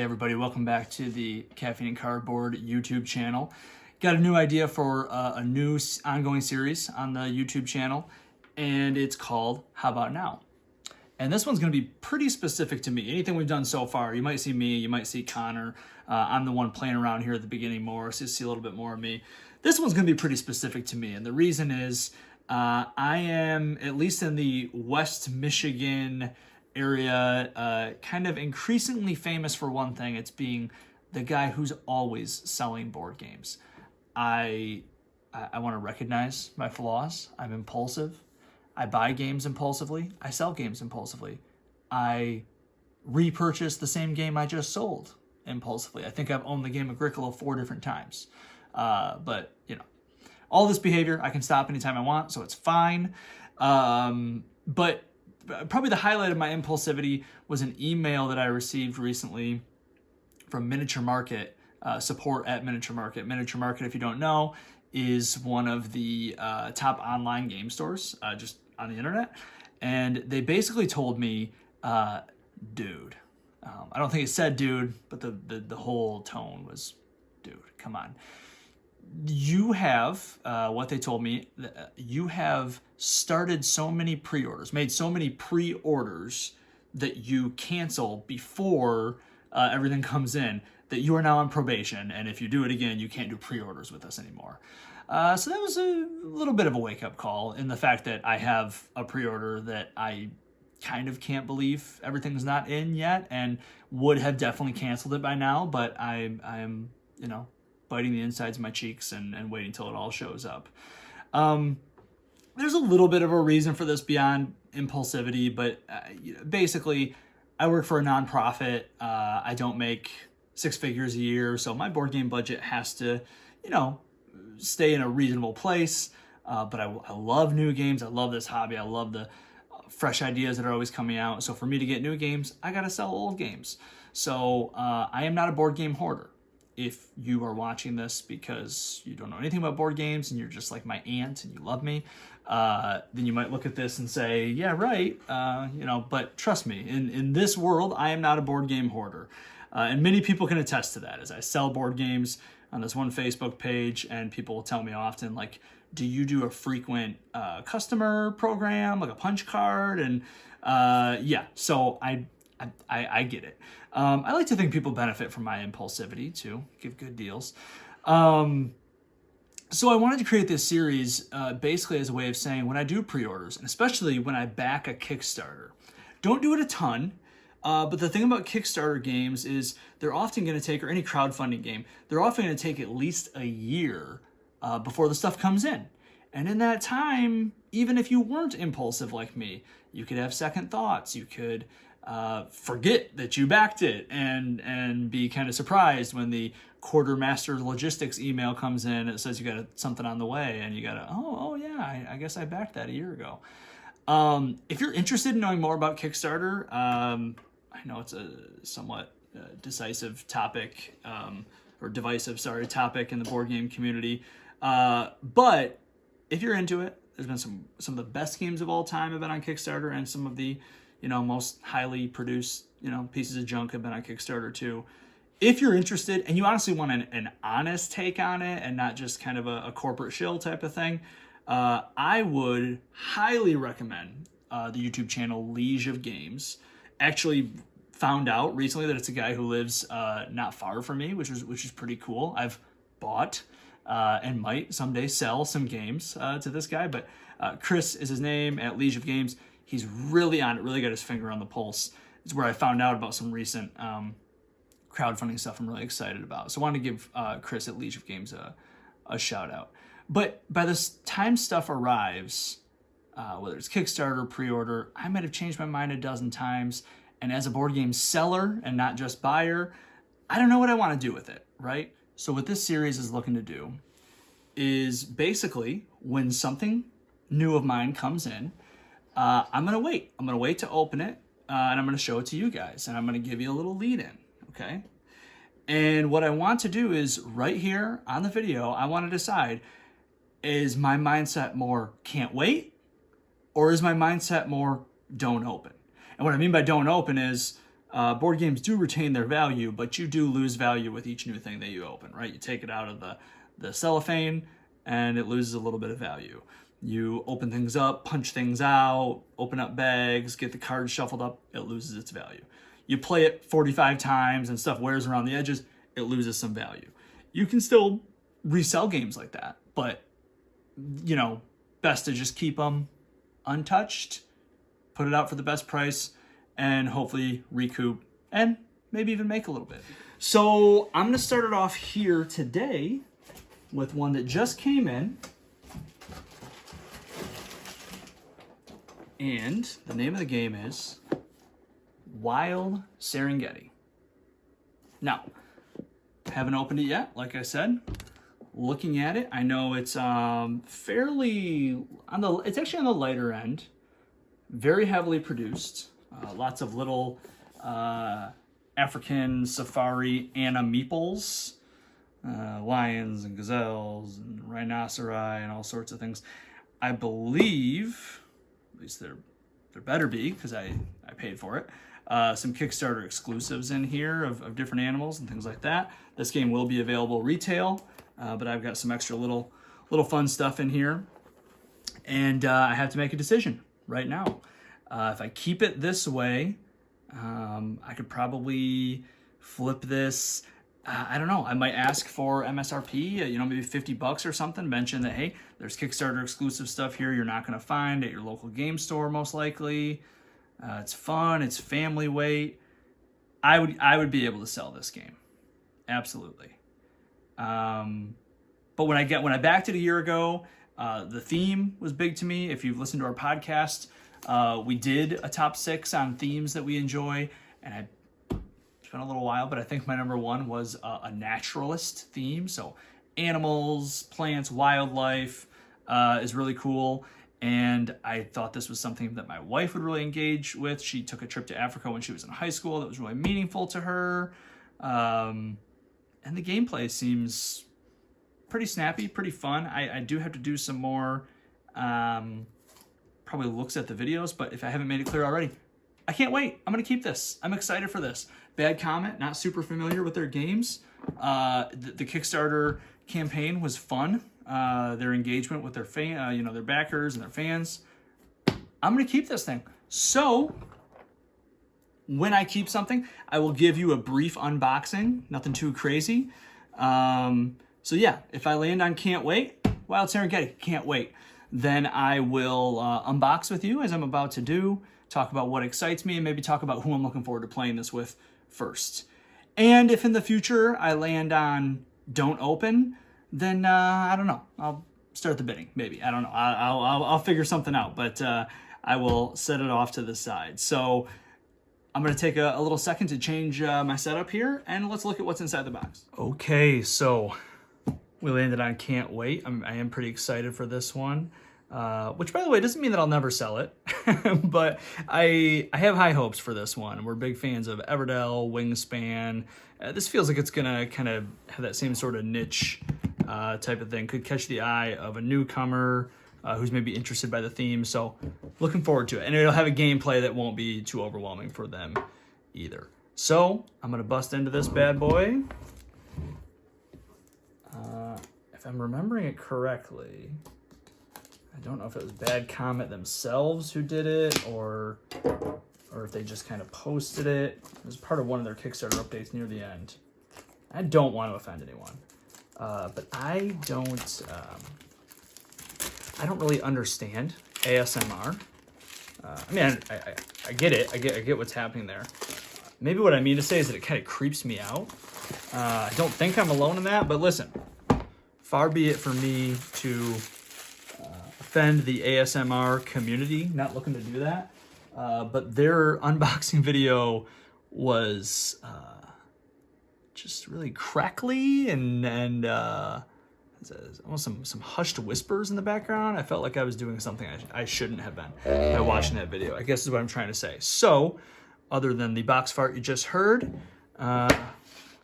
everybody, welcome back to the Caffeine and Cardboard YouTube channel. Got a new idea for a new ongoing series on the YouTube channel, and it's called How About Now? And this one's going to be pretty specific to me. Anything we've done so far, you might see me, you might see Connor. I'm the one playing around here at the beginning more, so you see a little bit more of me. This one's going to be pretty specific to me, and the reason is I am, at least in the West Michigan area, kind of increasingly famous for one thing. It's being the guy who's always selling board games. I want to recognize my flaws. I'm impulsive. I buy games impulsively. I sell games impulsively. I repurchase the same game I just sold impulsively. I think I've owned the game Agricola 4 different times. But, you know, all this behavior I can stop anytime I want, so it's fine. But probably the highlight of my impulsivity was an email that I received recently from Miniature Market, support at Miniature Market. Miniature Market, if you don't know, is one of the top online game stores just on the internet. And they basically told me, dude, I don't think it said dude, but the whole tone was, dude, come on. You have, what they told me, you have started so many pre-orders, made so many pre-orders that you cancel before everything comes in, that you are now on probation, and if you do it again, you can't do pre-orders with us anymore. So that was a little bit of a wake-up call in the fact that I have a pre-order that I kind of can't believe everything's not in yet, and would have definitely canceled it by now, but I'm, you know, biting the insides of my cheeks and waiting till it all shows up. There's a little bit of a reason for this beyond impulsivity, but basically, I work for a nonprofit. I don't make 6 figures a year, so my board game budget has to, you know, stay in a reasonable place. But I love new games. I love this hobby. I love the fresh ideas that are always coming out. So for me to get new games, I gotta sell old games. So I am not a board game hoarder. If you are watching this because you don't know anything about board games and you're just like my aunt and you love me, then you might look at this and say, yeah, right. You know, but trust me, in this world, I am not a board game hoarder. And many people can attest to that as I sell board games on this one Facebook page, and people will tell me often, like, do you do a frequent customer program, like a punch card? And yeah, so I get it. I like to think people benefit from my impulsivity too, give good deals. So I wanted to create this series basically as a way of saying when I do pre-orders, and especially when I back a Kickstarter, don't do it a ton. But the thing about Kickstarter games is they're often going to take, or any crowdfunding game, they're often going to take at least a year before the stuff comes in. And in that time, even if you weren't impulsive like me, you could have second thoughts. You could forget that you backed it and be kind of surprised when the quartermaster logistics email comes in. It says you got something on the way, and you got to, oh yeah, I guess I backed that a year ago. If you're interested in knowing more about Kickstarter, I know it's a somewhat decisive topic, or divisive, topic in the board game community. But if you're into it, there's been some of the best games of all time have been on Kickstarter, and some of the, you know, most highly produced, you know, pieces of junk have been on Kickstarter too. If you're interested and you honestly want an honest take on it and not just kind of a corporate shill type of thing, I would highly recommend the YouTube channel Liege of Games. Actually found out recently that it's a guy who lives not far from me, which is pretty cool. I've bought and might someday sell some games to this guy, but Chris is his name at Liege of Games. He's really on it, really got his finger on the pulse. It's where I found out about some recent crowdfunding stuff I'm really excited about. So I wanted to give Chris at Liege of Games a shout out. But by the time stuff arrives, whether it's Kickstarter, pre-order, I might have changed my mind a dozen times. And as a board game seller and not just buyer, I don't know what I want to do with it, right? So what this series is looking to do is basically when something new of mine comes in, I'm going to wait. I'm going to wait to open it, and I'm going to show it to you guys, and I'm going to give you a little lead in, okay? And what I want to do is right here on the video, I want to decide, is my mindset more can't wait, or is my mindset more don't open? And what I mean by don't open is board games do retain their value, but you do lose value with each new thing that you open, right? You take it out of the cellophane, and it loses a little bit of value. You open things up, punch things out, open up bags, get the cards shuffled up, it loses its value. You play it 45 times and stuff wears around the edges, it loses some value. You can still resell games like that, but, you know, best to just keep them untouched, put it out for the best price, and hopefully recoup and maybe even make a little bit. So I'm going to start it off here today with one that just came in. And the name of the game is Wild Serengeti. Now, haven't opened it yet, like I said. Looking at it, I know it's fairly it's actually on the lighter end. Very heavily produced. Lots of little African safari meeples, lions and gazelles and rhinoceri and all sorts of things. I believe, at least there better be, because I paid for it, some Kickstarter exclusives in here of different animals and things like that. This game will be available retail, but I've got some extra little fun stuff in here. And I have to make a decision right now. If I keep it this way, I could probably flip this. I don't know. I might ask for MSRP, maybe $50 or something. Mention that, hey, there's Kickstarter exclusive stuff here you're not going to find at your local game store, most likely. It's fun. It's family weight. I would be able to sell this game, absolutely. But when I backed it a year ago, the theme was big to me. If you've listened to our podcast, we did a top 6 on themes that we enjoy, and it's been a little while, but I think my number 1 was a naturalist theme. So animals, plants, wildlife is really cool. And I thought this was something that my wife would really engage with. She took a trip to Africa when she was in high school that was really meaningful to her. And the gameplay seems pretty snappy, pretty fun. I do have to do some more probably looks at the videos, but if I haven't made it clear already, I can't wait. I'm going to keep this. I'm excited for this. Bad Comet, not super familiar with their games. The Kickstarter campaign was fun. Their engagement with their their backers and their fans. I'm going to keep this thing. So when I keep something, I will give you a brief unboxing. Nothing too crazy. So yeah, if I land on can't wait, Wild Serengeti, can't wait, then I will unbox with you as I'm about to do, talk about what excites me, and maybe talk about who I'm looking forward to playing this with first. And if in the future I land on don't open, then I don't know. I'll start the bidding, maybe. I don't know. I'll figure something out, but I will set it off to the side. So I'm going to take a little second to change my setup here, and let's look at what's inside the box. Okay, so we landed on can't wait. I am pretty excited for this one, which, by the way, doesn't mean that I'll never sell it, but I have high hopes for this one. We're big fans of Everdell, Wingspan. This feels like it's going to kind of have that same sort of niche type of thing. Could catch the eye of a newcomer who's maybe interested by the theme. So looking forward to it. And it'll have a gameplay that won't be too overwhelming for them either. So I'm going to bust into this bad boy. If I'm remembering it correctly, I don't know if it was Bad Comet themselves who did it or if they just kind of posted it. It was part of one of their Kickstarter updates near the end. I don't want to offend anyone, but I don't really understand ASMR. I mean, I get it. I get what's happening there. Maybe what I mean to say is that it kind of creeps me out. I don't think I'm alone in that, but listen, far be it for me to offend the ASMR community. Not looking to do that. But their unboxing video was just really crackly and almost some hushed whispers in the background. I felt like I was doing something I shouldn't have been by watching that video, I guess is what I'm trying to say. So, other than the box fart you just heard, and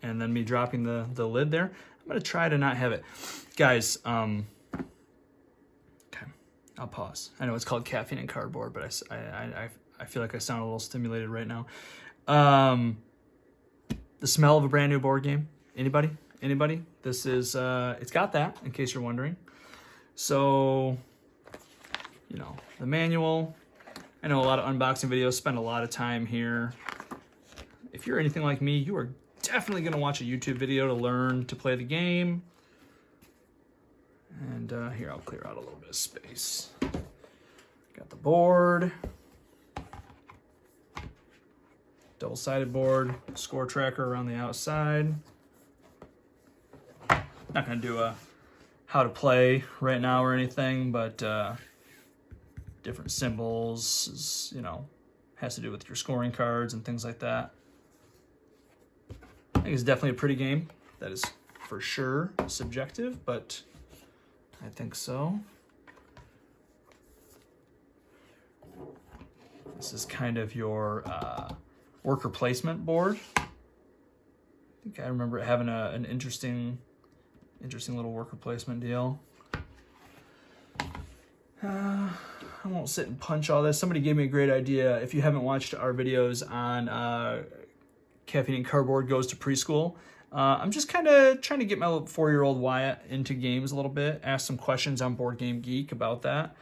then me dropping the lid there, I'm going to try to not have it. Guys, okay, I'll pause. I know it's called Caffeine and Cardboard, but I feel like I sound a little stimulated right now. The smell of a brand new board game. Anybody? Anybody? This is, it's got that, in case you're wondering. So, you know, the manual. I know a lot of unboxing videos spend a lot of time here. If you're anything like me, you are definitely going to watch a YouTube video to learn to play the game. And here, I'll clear out a little bit of space. Got the board. Double-sided board. Score tracker around the outside. Not going to do a how to play right now or anything, but different symbols, you know, has to do with your scoring cards and things like that. I think it's definitely a pretty game. That is for sure subjective, but I think so. This is kind of your worker placement board. I think I remember it having an interesting little worker placement deal. I won't sit and punch all this. Somebody gave me a great idea. If you haven't watched our videos on Caffeine and Cardboard Goes to Preschool, I'm just kind of trying to get my 4-year-old Wyatt into games a little bit. Ask some questions on Board Game Geek about that.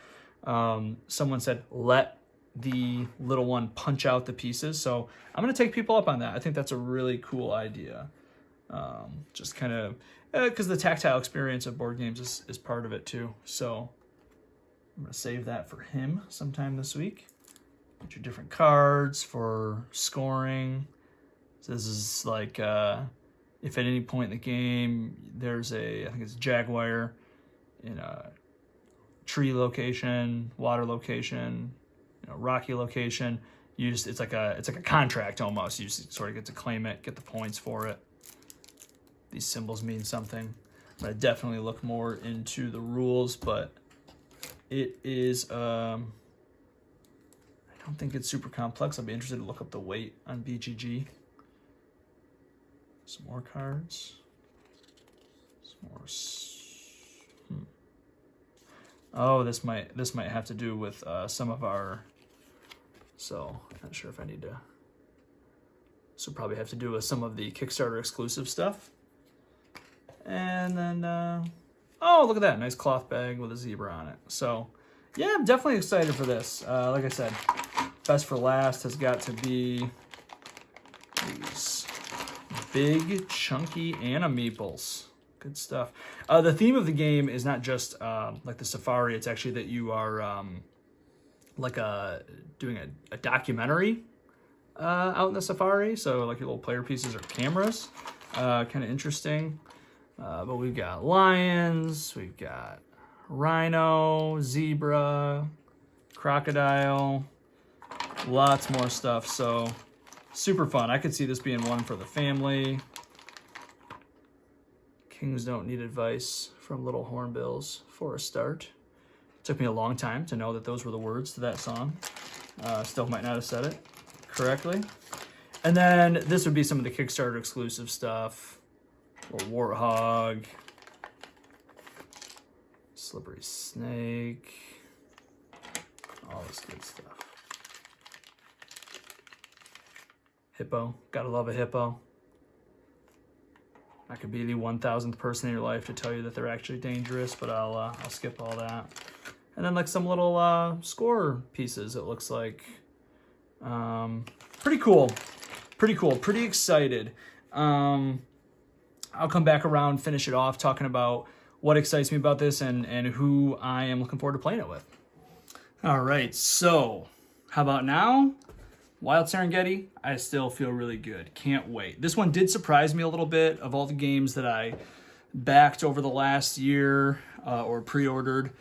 Someone said, let the little one punch out the pieces. So I'm going to take people up on that. I think that's a really cool idea. Just kind of, because the tactile experience of board games is part of it too. So I'm going to save that for him sometime this week. Get your different cards for scoring. So this is like, if at any point in the game there's I think it's a jaguar in a tree location, water location, you know, rocky location, it's like a contract almost. You just sort of get to claim it, get the points for it. These symbols mean something. I'm going to definitely look more into the rules, but it is, I don't think it's super complex. I'll be interested to look up the weight on BGG. Some more cards. Some more. Oh, this might have to do with some of our. So not sure if I need to. This will probably have to do with some of the Kickstarter exclusive stuff. And then, oh, look at that. Nice cloth bag with a zebra on it. So, yeah, I'm definitely excited for this. Like I said, best for last has got to be these big, chunky Anna meeples. Good stuff. The theme of the game is not just like the safari. It's actually that you are doing a documentary out in the safari. So like your little player pieces are cameras. Kind of interesting. But we've got lions, we've got rhino, zebra, crocodile, lots more stuff. So super fun. I could see this being one for the family. Kings don't need advice from little hornbills for a start. It took me a long time to know that those were the words to that song. Still might not have said it correctly. And then this would be some of the Kickstarter exclusive stuff. Little warthog, slippery snake, all this good stuff. Hippo, gotta love a hippo. I could be the 1,000th person in your life to tell you that they're actually dangerous, but I'll skip all that. And then like some little score pieces, it looks like. Pretty cool, pretty excited. I'll come back around, finish it off, talking about what excites me about this and who I am looking forward to playing it with. All right, so how about now? Wild Serengeti, I still feel really good. Can't wait. This one did surprise me a little bit. Of all the games that I backed over the last year or pre-ordered,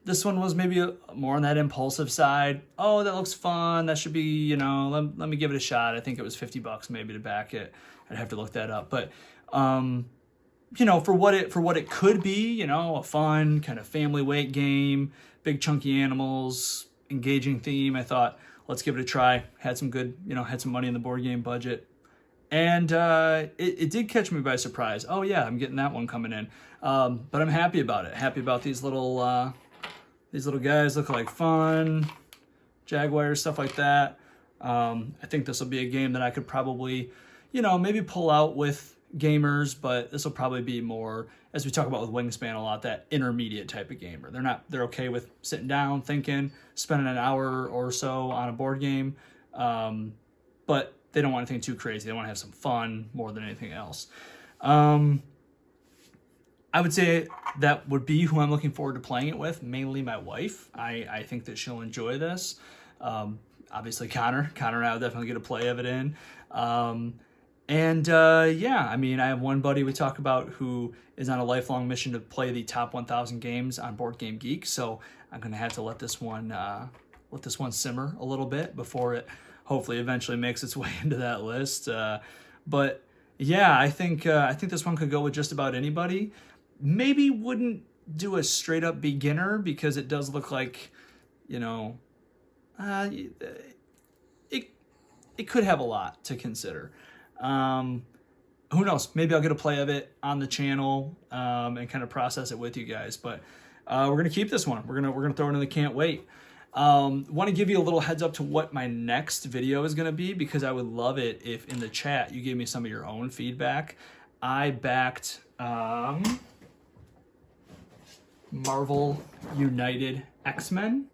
this one was maybe more on that impulsive side. Oh, that looks fun. That should be, you know, let me give it a shot. I think it was $50 maybe to back it. I'd have to look that up. But you know, for what it could be, you know, a fun kind of family weight game, big chunky animals, engaging theme, I thought, let's give it a try. Had some good, you know, had some money in the board game budget. And it did catch me by surprise. Oh yeah, I'm getting that one coming in. But I'm happy about it. Happy about these little guys. Look like fun. Jaguars, stuff like that. I think this will be a game that I could probably, maybe pull out with gamers, but this will probably be more, as we talk about with Wingspan a lot, that intermediate type of gamer. They're okay with sitting down, thinking, spending an hour or so on a board game, but they don't want anything too crazy. They want to have some fun more than anything else. I would say that would be who I'm looking forward to playing it with, mainly my wife. I think that she'll enjoy this. Obviously Connor and I will definitely get a play of it in. Yeah, I mean, I have one buddy we talk about who is on a lifelong mission to play the top 1,000 games on Board Game Geek. So I'm going to have to let this one simmer a little bit before it hopefully eventually makes its way into that list. But yeah, I think this one could go with just about anybody. Maybe wouldn't do a straight up beginner because it does look like, it could have a lot to consider. Who knows? Maybe I'll get a play of it on the channel and kind of process it with you guys. But we're gonna keep this one. We're gonna throw it in the can't wait. Want to give you a little heads up to what my next video is gonna be, because I would love it if in the chat you gave me some of your own feedback. I backed Marvel United X-Men.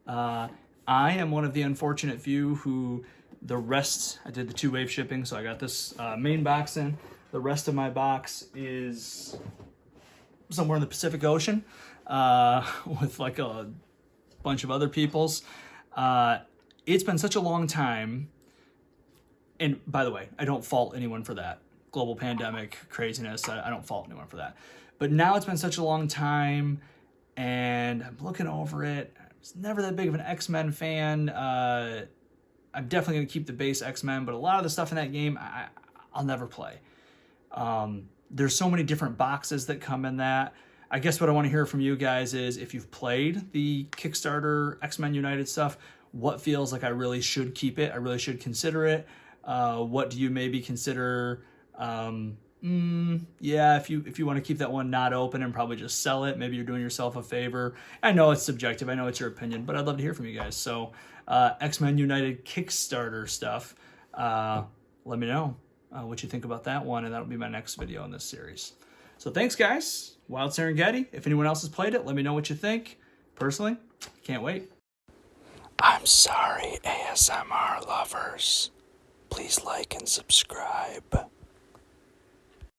I am one of the unfortunate few who I did the 2-wave shipping, so I got this main box in. The rest of my box is somewhere in the Pacific Ocean with like a bunch of other people's. It's been such a long time, and by the way, I don't fault anyone for that. Global pandemic, craziness, I don't fault anyone for that. But now it's been such a long time, and I'm looking over it. I was never that big of an X-Men fan. I'm definitely going to keep the base X-Men, but a lot of the stuff in that game, I'll never play. There's so many different boxes that come in that. I guess what I want to hear from you guys is if you've played the Kickstarter X-Men United stuff, what feels like I really should keep it? I really should consider it. What do you maybe consider... if you want to keep that one not open and probably just sell it, maybe you're doing yourself a favor. I know it's subjective, I know it's your opinion, but I'd love to hear from you guys. So X-Men United Kickstarter stuff, let me know what you think about that one, and that'll be my next video in this series. So thanks guys, Wild Serengeti. If anyone else has played it, let me know what you think. Personally, can't wait. I'm sorry, ASMR lovers. Please like and subscribe.